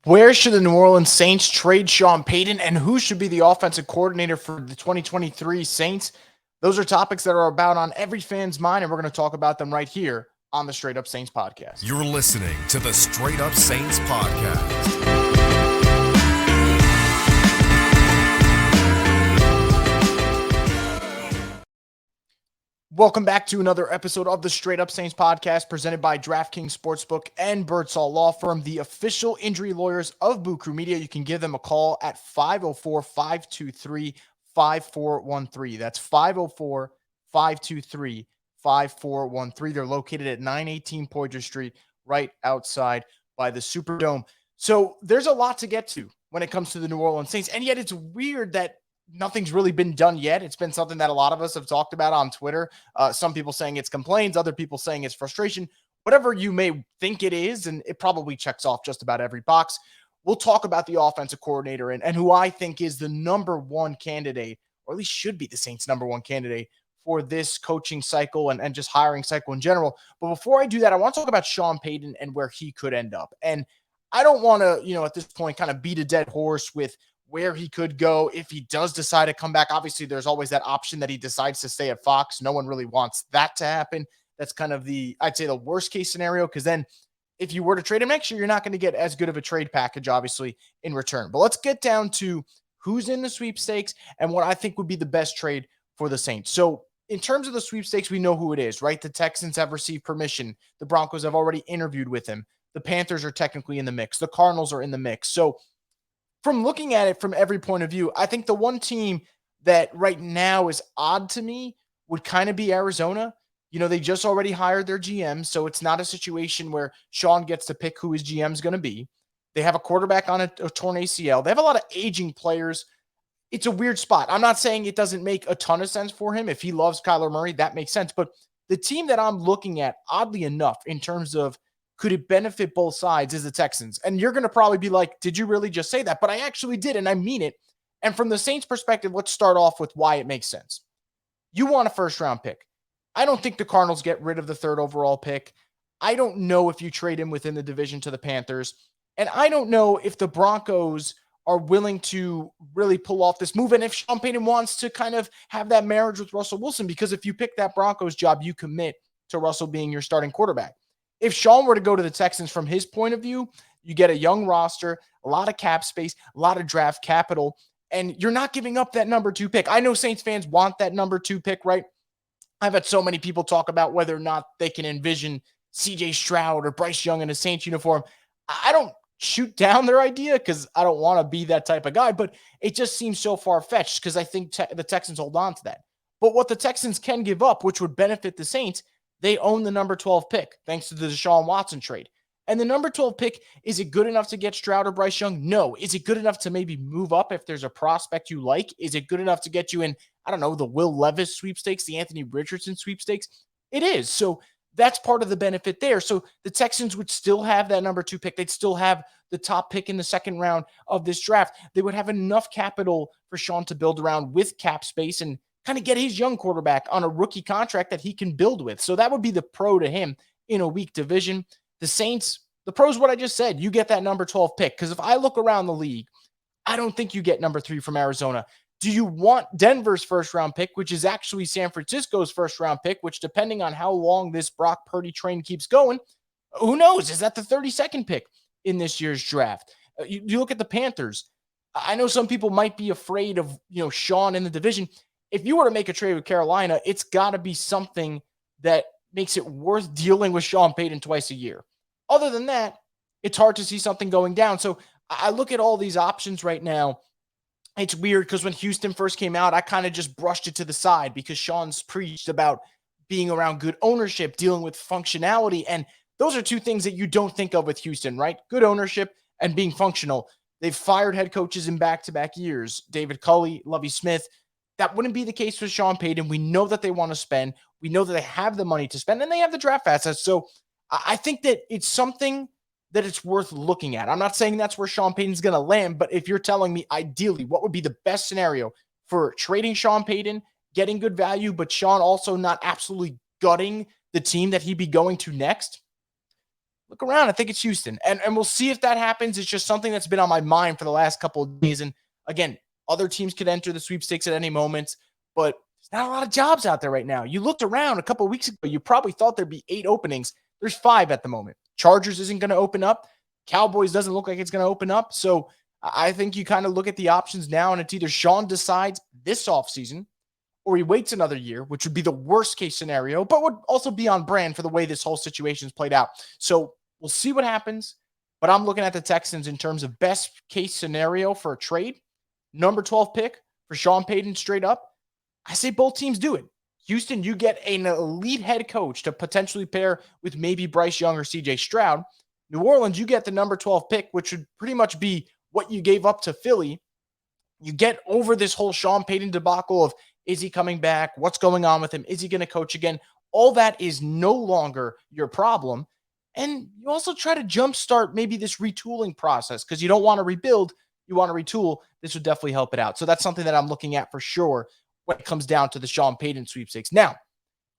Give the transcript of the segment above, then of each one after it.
Where should the New Orleans Saints trade Sean Payton, and who should be the offensive coordinator for the 2023 Saints? Those are topics that are about on every fan's mind, and we're going to talk about them right here on the Straight Up Saints podcast. You're listening to the Straight Up Saints podcast. Welcome back to another episode of the Straight Up Saints podcast presented by DraftKings Sportsbook and Birdsall Law Firm, the official injury lawyers of Boo Crew Media. You can give them a call at 504-523-5413. That's 504-523-5413. They're located at 918 Poydras Street, right outside by the Superdome. So there's a lot to get to when it comes to the New Orleans Saints, and yet it's weird that nothing's really been done yet. It's been something that a lot of us have talked about on Twitter. Some people saying it's complaints, other people saying it's frustration, whatever you may think it is. And it probably checks off just about every box. We'll talk about the offensive coordinator and who I think is the number one candidate, or at least should be the Saints' number one candidate for this coaching cycle and just hiring cycle in general. But before I do that, I want to talk about Sean Payton and where he could end up. And I don't want to, at this point kind of beat a dead horse with where he could go if he does decide to come back. Obviously, there's always that option that he decides to stay at Fox. No one really wants that to happen. That's kind of I'd say the worst case scenario, because then if you were to trade him next year, you're not going to get as good of a trade package, obviously, in return. But let's get down to who's in the sweepstakes and what I think would be the best trade for the Saints. So in terms of the sweepstakes, we know who it is, right? The Texans have received permission. The Broncos have already interviewed with him. The Panthers are technically in the mix. The Cardinals are in the mix. So from looking at it from every point of view, I think the one team that right now is odd to me would kind of be Arizona. They just already hired their GM, so it's not a situation where Sean gets to pick who his GM is going to be. They have a quarterback on a torn ACL. They have a lot of aging players. It's a weird spot. I'm not saying it doesn't make a ton of sense for him. If he loves Kyler Murray, that makes sense. But the team that I'm looking at, oddly enough, in terms of could it benefit both sides, is the Texans. And you're going to probably be like, did you really just say that? But I actually did, and I mean it. And from the Saints' perspective, let's start off with why it makes sense. You want a first-round pick. I don't think the Cardinals get rid of the third overall pick. I don't know if you trade him within the division to the Panthers. And I don't know if the Broncos are willing to really pull off this move. And if Sean Payton wants to kind of have that marriage with Russell Wilson, because if you pick that Broncos job, you commit to Russell being your starting quarterback. If Sean were to go to the Texans from his point of view, you get a young roster, a lot of cap space, a lot of draft capital, and you're not giving up that number 2 pick. I know Saints fans want that number 2 pick, right? I've had so many people talk about whether or not they can envision CJ Stroud or Bryce Young in a Saints uniform. I don't shoot down their idea because I don't want to be that type of guy, but it just seems so far-fetched because I think the Texans hold on to that. But what the Texans can give up, which would benefit the Saints, they own the number 12 pick thanks to the Deshaun Watson trade. And the number 12 pick, is it good enough to get Stroud or Bryce Young? No. Is it good enough to maybe move up if there's a prospect you like? Is it good enough to get you in, I don't know, the Will Levis sweepstakes, the Anthony Richardson sweepstakes? It is. So that's part of the benefit there. So the Texans would still have that number 2 pick. They'd still have the top pick in the second round of this draft. They would have enough capital for Sean to build around with cap space and kind of get his young quarterback on a rookie contract that he can build with. So that would be the pro to him in a weak division. The Saints, the pro is what I just said. You get that number 12 pick. Because if I look around the league, I don't think you get number 3 from Arizona. Do you want Denver's first round pick, which is actually San Francisco's first round pick, which depending on how long this Brock Purdy train keeps going, who knows? Is that the 32nd pick in this year's draft? You look at the Panthers. I know some people might be afraid of, Sean in the division. If you were to make a trade with Carolina, it's got to be something that makes it worth dealing with Sean Payton twice a year. Other than that, it's hard to see something going down. So I look at all these options right now. It's weird because when Houston first came out, I kind of just brushed it to the side because Sean's preached about being around good ownership, dealing with functionality. And those are two things that you don't think of with Houston, right? Good ownership and being functional. They've fired head coaches in back-to-back years. David Culley, Lovie Smith. That wouldn't be the case with Sean Payton. We know that they want to spend. We know that they have the money to spend, and they have the draft assets. So I think that it's something that it's worth looking at. I'm not saying that's where Sean Payton's going to land, but if you're telling me ideally what would be the best scenario for trading Sean Payton, getting good value, but Sean also not absolutely gutting the team that he'd be going to next, look around. I think it's Houston. And we'll see if that happens. It's just something that's been on my mind for the last couple of days. And again, other teams could enter the sweepstakes at any moment, but there's not a lot of jobs out there right now. You looked around a couple of weeks ago, you probably thought there'd be 8 openings. There's 5 at the moment. Chargers isn't going to open up. Cowboys doesn't look like it's going to open up. So I think you kind of look at the options now, and it's either Sean decides this offseason or he waits another year, which would be the worst case scenario, but would also be on brand for the way this whole situation is played out. So we'll see what happens. But I'm looking at the Texans in terms of best case scenario for a trade. Number 12 pick for Sean Payton straight up. I say both teams do it. Houston, you get an elite head coach to potentially pair with maybe Bryce Young or CJ Stroud. New Orleans, you get the number 12 pick, which would pretty much be what you gave up to Philly. You get over this whole Sean Payton debacle of, is he coming back? What's going on with him? Is he going to coach again? All that is no longer your problem. And you also try to jumpstart maybe this retooling process because you don't want to rebuild. You want to retool. This would definitely help it out. So that's something that I'm looking at for sure when it comes down to the Sean Payton sweepstakes. Now,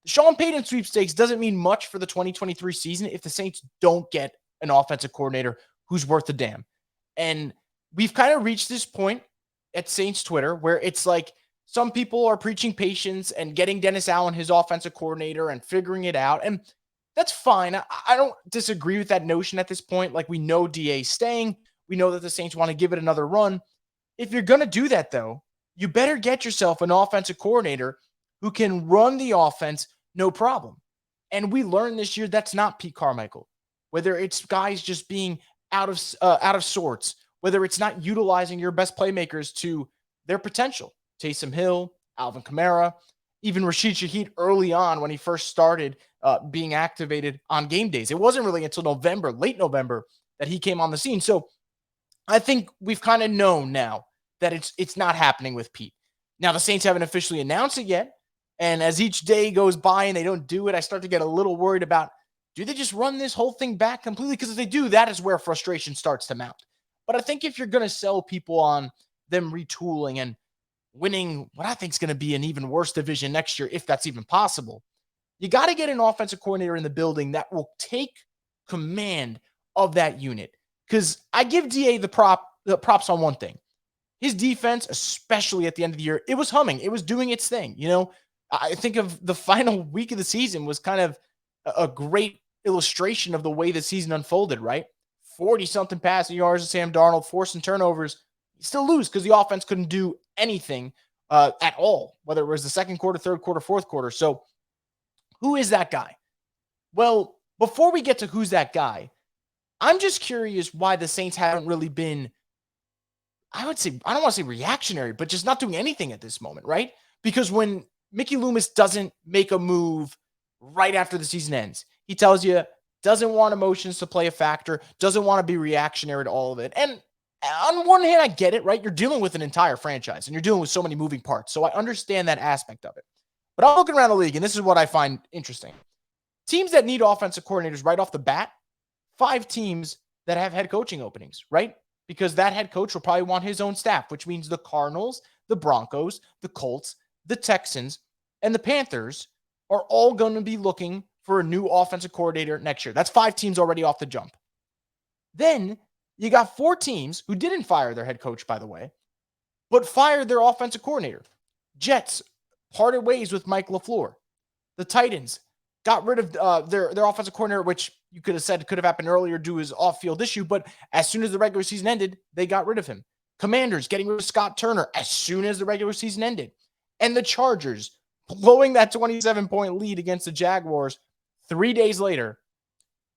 the Sean Payton sweepstakes doesn't mean much for the 2023 season if the Saints don't get an offensive coordinator who's worth a damn. And we've kind of reached this point at Saints Twitter where it's like some people are preaching patience and getting Dennis Allen his offensive coordinator and figuring it out. And that's fine. I don't disagree with that notion at this point. Like, we know DA's staying. We know that the Saints want to give it another run. If you're going to do that, though, you better get yourself an offensive coordinator who can run the offense no problem. And we learned this year that's not Pete Carmichael. Whether it's guys just being out of sorts, whether it's not utilizing your best playmakers to their potential. Taysom Hill, Alvin Kamara, even Rashid Shaheed early on when he first started being activated on game days. It wasn't really until November, late November, that he came on the scene. So I think we've kind of known now that it's not happening with Pete. Now, the Saints haven't officially announced it yet. And as each day goes by and they don't do it, I start to get a little worried about, do they just run this whole thing back completely? Because if they do, that is where frustration starts to mount. But I think if you're going to sell people on them retooling and winning what I think is going to be an even worse division next year, if that's even possible, you got to get an offensive coordinator in the building that will take command of that unit. Because I give DA the props on one thing. His defense, especially at the end of the year, it was humming. It was doing its thing. You know, I think of the final week of the season was kind of a great illustration of the way the season unfolded, right? 40-something passing yards to Sam Darnold, forcing turnovers. You still lose because the offense couldn't do anything at all, whether it was the second quarter, third quarter, fourth quarter. So who is that guy? Well, before we get to who's that guy, I'm just curious why the Saints haven't really been, I would say, I don't want to say reactionary, but just not doing anything at this moment, right? Because when Mickey Loomis doesn't make a move right after the season ends, he tells you doesn't want emotions to play a factor, doesn't want to be reactionary to all of it. And on one hand, I get it, right? You're dealing with an entire franchise and you're dealing with so many moving parts. So I understand that aspect of it. But I'm looking around the league, and this is what I find interesting. Teams that need offensive coordinators right off the bat, 5 teams that have head coaching openings, right? Because that head coach will probably want his own staff, which means the Cardinals, the Broncos, the Colts, the Texans, and the Panthers are all going to be looking for a new offensive coordinator next year. That's 5 teams already off the jump. Then you got 4 teams who didn't fire their head coach, by the way, but fired their offensive coordinator. Jets parted ways with Mike LaFleur. The Titans got rid of their offensive coordinator, which you could have said could have happened earlier due to his off-field issue, but as soon as the regular season ended, they got rid of him. Commanders getting rid of Scott Turner as soon as the regular season ended. And the Chargers blowing that 27-point lead against the Jaguars 3 days later,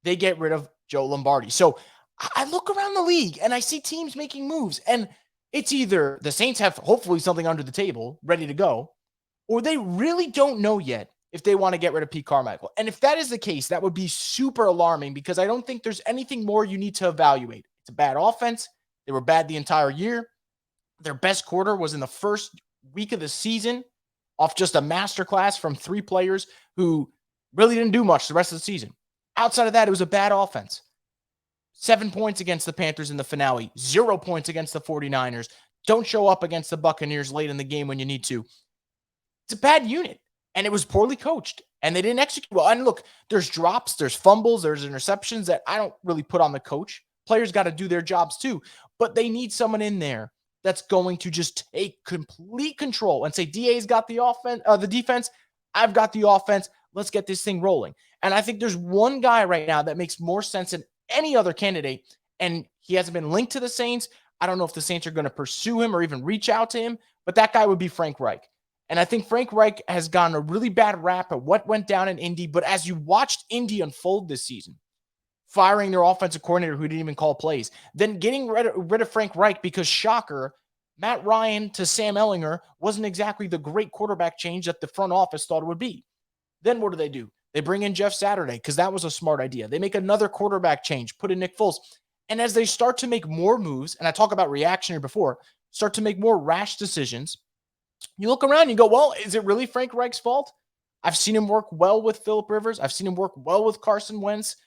they get rid of Joe Lombardi. So I look around the league and I see teams making moves, and it's either the Saints have hopefully something under the table ready to go, or they really don't know yet if they want to get rid of Pete Carmichael. And if that is the case, that would be super alarming because I don't think there's anything more you need to evaluate. It's a bad offense. They were bad the entire year. Their best quarter was in the first week of the season off just a masterclass from 3 players who really didn't do much the rest of the season. Outside of that, it was a bad offense. 7 points against the Panthers in the finale, 0 points against the 49ers. Don't show up against the Buccaneers late in the game when you need to. It's a bad unit. and it was poorly coached, and they didn't execute well. And look, there's drops, there's fumbles, there's interceptions that I don't really put on the coach. Players got to do their jobs too, but they need someone in there that's going to just take complete control and say, DA's got the offense, the defense. I've got the offense. Let's get this thing rolling. And I think there's one guy right now that makes more sense than any other candidate, and he hasn't been linked to the Saints. I don't know if the Saints are going to pursue him or even reach out to him, but that guy would be Frank Reich. And I think Frank Reich has gotten a really bad rap at what went down in Indy. But as you watched Indy unfold this season, firing their offensive coordinator who didn't even call plays, then getting rid of Frank Reich because, shocker, Matt Ryan to Sam Ehlinger wasn't exactly the great quarterback change that the front office thought it would be. Then what do? They bring in Jeff Saturday because that was a smart idea. They make another quarterback change, put in Nick Foles. And as they start to make more moves, and I talk about reactionary before, start to make more rash decisions, you look around and you go, well, is it really Frank Reich's fault? I've seen him work well with Phillip Rivers. I've seen him work well with Carson Wentz.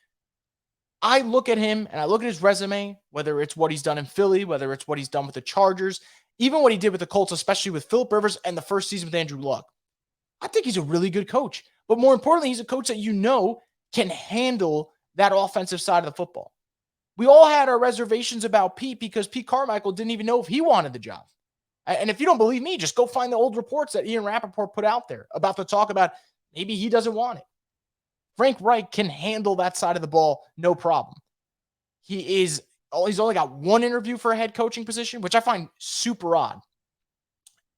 I look at him and I look at his resume, whether it's what he's done in Philly, whether it's what he's done with the Chargers, even what he did with the Colts, especially with Phillip Rivers and the first season with Andrew Luck. I think he's a really good coach. But more importantly, he's a coach that can handle that offensive side of the football. We all had our reservations about Pete because Pete Carmichael didn't even know if he wanted the job. And if you don't believe me, just go find the old reports that Ian Rappaport put out there about the talk about maybe he doesn't want it. Frank Reich can handle that side of the ball, no problem. He's only got one interview for a head coaching position, which I find super odd.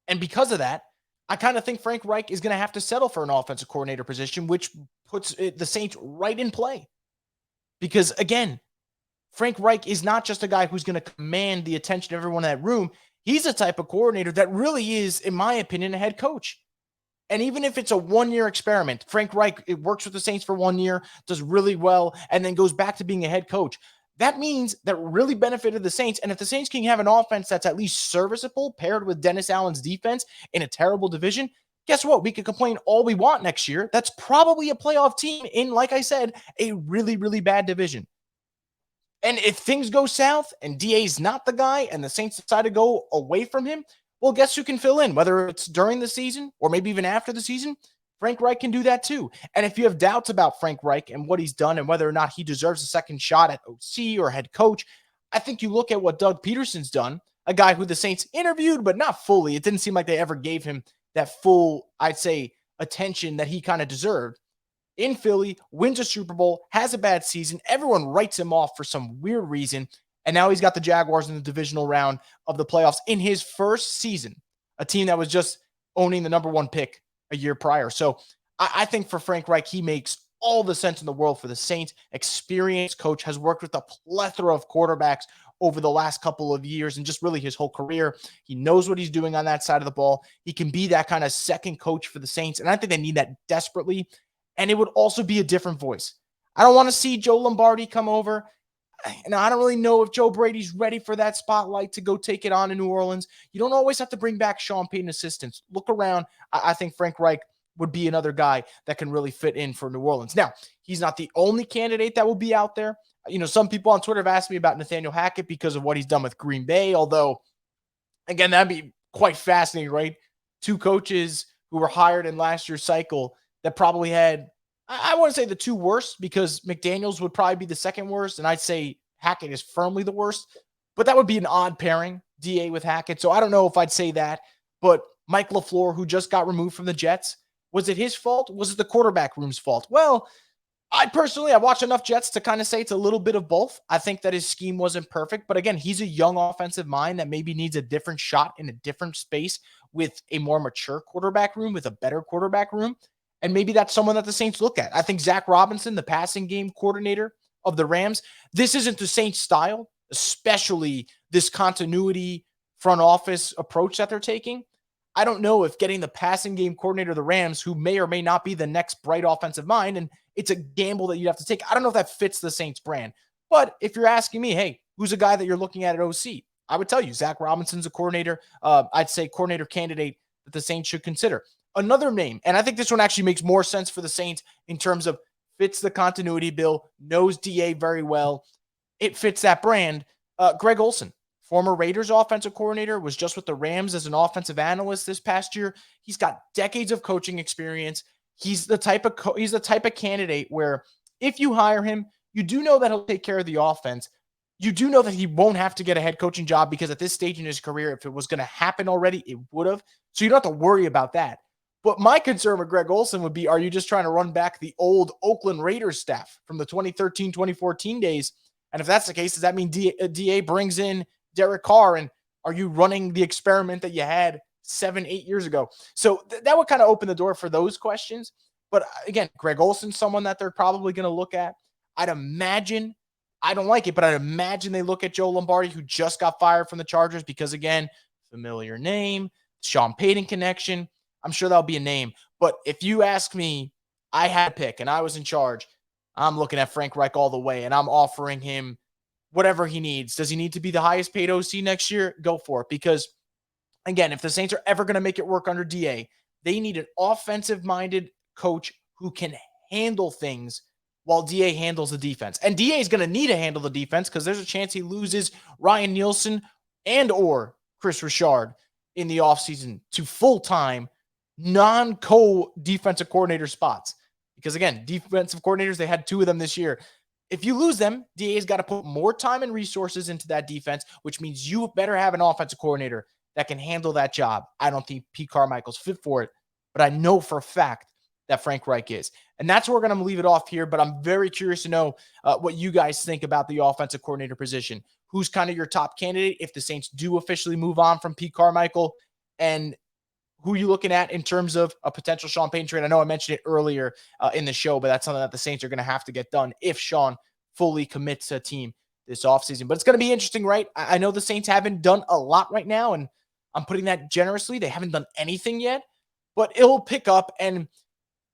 And because of that, I kind of think Frank Reich is going to have to settle for an offensive coordinator position, which puts the Saints right in play. Because again, Frank Reich is not just a guy who's going to command the attention of everyone in that room. He's the type of coordinator that really is, in my opinion, a head coach. And even if it's a one-year experiment, Frank Reich, it works with the Saints for 1 year, does really well, and then goes back to being a head coach. That means that really benefited the Saints. And if the Saints can have an offense that's at least serviceable paired with Dennis Allen's defense in a terrible division, guess what? We can complain all we want next year. That's probably a playoff team in, like I said, a really, really bad division. And if things go south and DA's not the guy and the Saints decide to go away from him, well, guess who can fill in? Whether it's during the season or maybe even after the season, Frank Reich can do that too. And if you have doubts about Frank Reich and what he's done and whether or not he deserves a second shot at OC or head coach, I think you look at what Doug Peterson's done, a guy who the Saints interviewed, but not fully. It didn't seem like they ever gave him that full, I'd say, attention that he kind of deserved. In Philly, wins a Super Bowl, has a bad season. Everyone writes him off for some weird reason. And now he's got the Jaguars in the divisional round of the playoffs in his first season, a team that was just owning the number one pick a year prior. So I think for Frank Reich, he makes all the sense in the world for the Saints. Experienced coach, has worked with a plethora of quarterbacks over the last couple of years and just really his whole career. He knows what he's doing on that side of the ball. He can be that kind of second coach for the Saints. And I think they need that desperately. And it would also be a different voice. I don't want to see Joe Lombardi come over. And I don't really know if Joe Brady's ready for that spotlight to go take it on in New Orleans. You don't always have to bring back Sean Payton assistants. Look around. I think Frank Reich would be another guy that can really fit in for New Orleans. Now, he's not the only candidate that will be out there. You know, some people on Twitter have asked me about Nathaniel Hackett because of what he's done with Green Bay. Although, again, that'd be quite fascinating, right? Two coaches who were hired in last year's cycle that probably had, I wouldn't say the two worst because McDaniels would probably be the second worst. And I'd say Hackett is firmly the worst, but that would be an odd pairing, DA with Hackett. So I don't know if I'd say that, but Mike LaFleur, who just got removed from the Jets, was it his fault? Was it the quarterback room's fault? Well, I watched enough Jets to kind of say it's a little bit of both. I think that his scheme wasn't perfect, but again, he's a young offensive mind that maybe needs a different shot in a different space with a more mature quarterback room, with a better quarterback room. And maybe that's someone that the Saints look at. I think Zach Robinson, the passing game coordinator of the Rams, this isn't the Saints style, especially this continuity front office approach that they're taking. I don't know if getting the passing game coordinator of the Rams, who may or may not be the next bright offensive mind, and it's a gamble that you'd have to take. I don't know if that fits the Saints brand. But if you're asking me, hey, who's a guy that you're looking at OC? I would tell you Zach Robinson's a coordinator. I'd say coordinator candidate that the Saints should consider. Another name, and I think this one actually makes more sense for the Saints in terms of fits the continuity bill, knows DA very well. It fits that brand. Greg Olson, former Raiders offensive coordinator, was just with the Rams as an offensive analyst this past year. He's got decades of coaching experience. He's the type of candidate where if you hire him, you do know that he'll take care of the offense. You do know that he won't have to get a head coaching job because at this stage in his career, if it was going to happen already, it would have. So you don't have to worry about that. But my concern with Greg Olsen would be, are you just trying to run back the old Oakland Raiders staff from the 2013, 2014 days? And if that's the case, does that mean DA brings in Derek Carr? And are you running the experiment that you had 7-8 years ago? So that would kind of open the door for those questions. But again, Greg Olsen's someone that they're probably going to look at. I'd imagine, I don't like it, but I'd imagine they look at Joe Lombardi, who just got fired from the Chargers because, again, familiar name, Sean Payton connection. I'm sure that'll be a name. But if you ask me, I had a pick and I was in charge, I'm looking at Frank Reich all the way, and I'm offering him whatever he needs. Does he need to be the highest paid OC next year? Go for it. Because, again, if the Saints are ever going to make it work under DA, they need an offensive-minded coach who can handle things while DA handles the defense. And DA is going to need to handle the defense because there's a chance he loses Ryan Nielsen and or Chris Richard in the offseason to full-time non-co-defensive coordinator spots. Because, again, defensive coordinators, they had 2 of them this year. If you lose them, DA's got to put more time and resources into that defense, which means you better have an offensive coordinator that can handle that job. I don't think Pete Carmichael's fit for it, but I know for a fact that Frank Reich is. And that's where we're going to leave it off here, but I'm very curious to know what you guys think about the offensive coordinator position. Who's kind of your top candidate if the Saints do officially move on from Pete Carmichael, and who are you looking at in terms of a potential Sean Payton trade? I know I mentioned it earlier in the show, but that's something that the Saints are going to have to get done if Sean fully commits to a team this offseason. But it's going to be interesting, right? I know the Saints haven't done a lot right now, and I'm putting that generously. They haven't done anything yet, but it'll pick up. And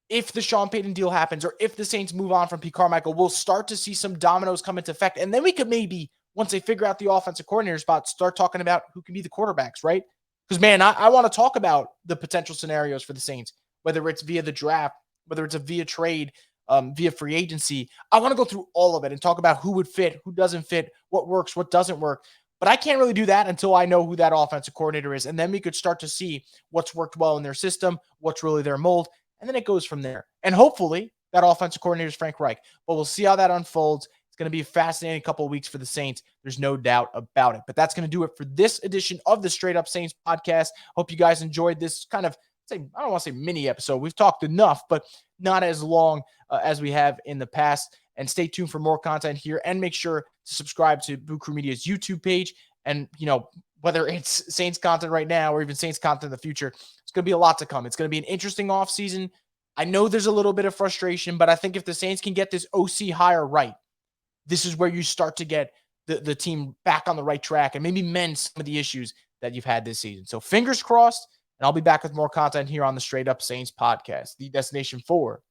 if the Sean Payton deal happens, or if the Saints move on from Pete Carmichael, we'll start to see some dominoes come into effect. And then we could maybe, once they figure out the offensive coordinator spot, start talking about who can be the quarterbacks, right? Because, man, I want to talk about the potential scenarios for the Saints, whether it's via the draft, whether it's a via trade, via free agency. I want to go through all of it and talk about who would fit, who doesn't fit, what works, what doesn't work. But I can't really do that until I know who that offensive coordinator is. And then we could start to see what's worked well in their system, what's really their mold. And then it goes from there. And hopefully that offensive coordinator is Frank Reich. But we'll see how that unfolds. It's going to be a fascinating couple of weeks for the Saints. There's no doubt about it. But that's going to do it for this edition of the Straight Up Saints podcast. Hope you guys enjoyed this kind of, I don't want to say mini episode. We've talked enough, but not as long as we have in the past. And stay tuned for more content here. And make sure to subscribe to Boo Crew Media's YouTube page. And, whether it's Saints content right now or even Saints content in the future, it's going to be a lot to come. It's going to be an interesting offseason. I know there's a little bit of frustration, but I think if the Saints can get this OC hire right, this is where you start to get the team back on the right track and maybe mend some of the issues that you've had this season. So fingers crossed, and I'll be back with more content here on the Straight Up Saints podcast, the destination for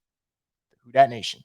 the Who Dat Nation.